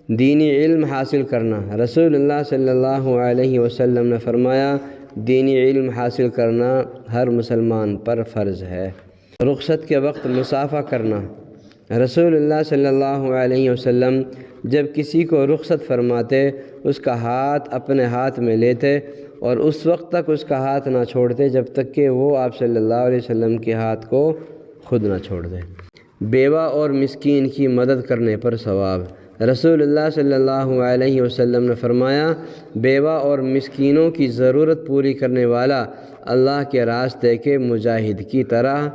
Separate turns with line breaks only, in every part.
دینی علم حاصل کرنا، رسول اللہ صلی اللہ علیہ وسلم نے فرمایا دینی علم حاصل کرنا ہر مسلمان پر فرض ہے۔ رخصت کے وقت مصافحہ کرنا، رسول اللہ صلی اللہ علیہ وسلم جب کسی کو رخصت فرماتے اس کا ہاتھ اپنے ہاتھ میں لیتے اور اس وقت تک اس کا ہاتھ نہ چھوڑتے جب تک کہ وہ آپ صلی اللہ علیہ وسلم کے ہاتھ کو خود نہ چھوڑ دے۔ بیوہ اور مسکین کی مدد کرنے پر ثواب، رسول اللہ صلی اللہ علیہ وسلم نے فرمایا بیوہ اور مسکینوں کی ضرورت پوری کرنے والا اللہ کے راستے کے مجاہد کی طرح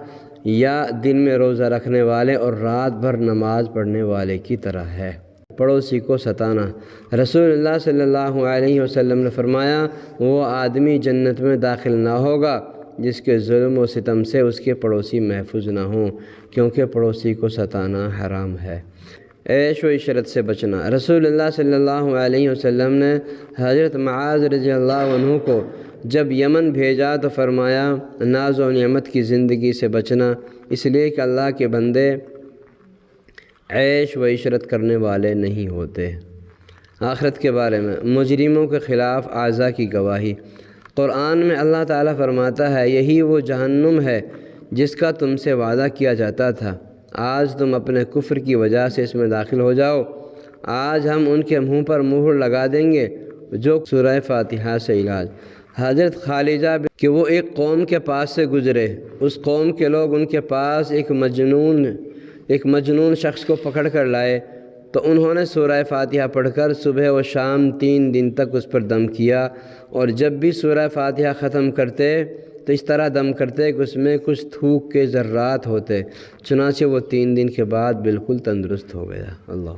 یا دن میں روزہ رکھنے والے اور رات بھر نماز پڑھنے والے کی طرح ہے۔ پڑوسی کو ستانا، رسول اللہ صلی اللہ علیہ وسلم نے فرمایا وہ آدمی جنت میں داخل نہ ہوگا جس کے ظلم و ستم سے اس کے پڑوسی محفوظ نہ ہوں، کیونکہ پڑوسی کو ستانا حرام ہے۔ عیش و عشرت سے بچنا، رسول اللہ صلی اللہ علیہ وسلم نے حضرت معاذ رضی اللہ عنہ کو جب یمن بھیجا تو فرمایا ناز و نعمت کی زندگی سے بچنا، اس لیے کہ اللہ کے بندے عیش و عشرت کرنے والے نہیں ہوتے۔ آخرت کے بارے میں، مجرموں کے خلاف اعضاء کی گواہی، قرآن میں اللہ تعالیٰ فرماتا ہے یہی وہ جہنم ہے جس کا تم سے وعدہ کیا جاتا تھا، آج تم اپنے کفر کی وجہ سے اس میں داخل ہو جاؤ، آج ہم ان کے منہ پر مہر لگا دیں گے۔ جو سورہ فاتحہ سے علاج، حضرت خالجہ کہ وہ ایک قوم کے پاس سے گزرے، اس قوم کے لوگ ان کے پاس ایک مجنون شخص کو پکڑ کر لائے تو انہوں نے سورہ فاتحہ پڑھ کر صبح و شام 3 دن تک اس پر دم کیا، اور جب بھی سورہ فاتحہ ختم کرتے تو اس طرح دم کرتے کہ اس میں کچھ تھوک کے ذرات ہوتے، چنانچہ وہ 3 دن کے بعد بالکل تندرست ہو گیا۔ اللہ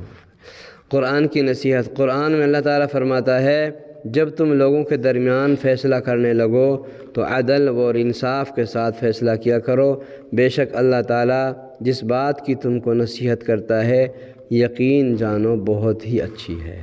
قرآن کی نصیحت، قرآن میں اللہ تعالیٰ فرماتا ہے جب تم لوگوں کے درمیان فیصلہ کرنے لگو تو عدل اور انصاف کے ساتھ فیصلہ کیا کرو، بے شک اللہ تعالیٰ جس بات کی تم کو نصیحت کرتا ہے یقین جانو بہت ہی اچھی ہے۔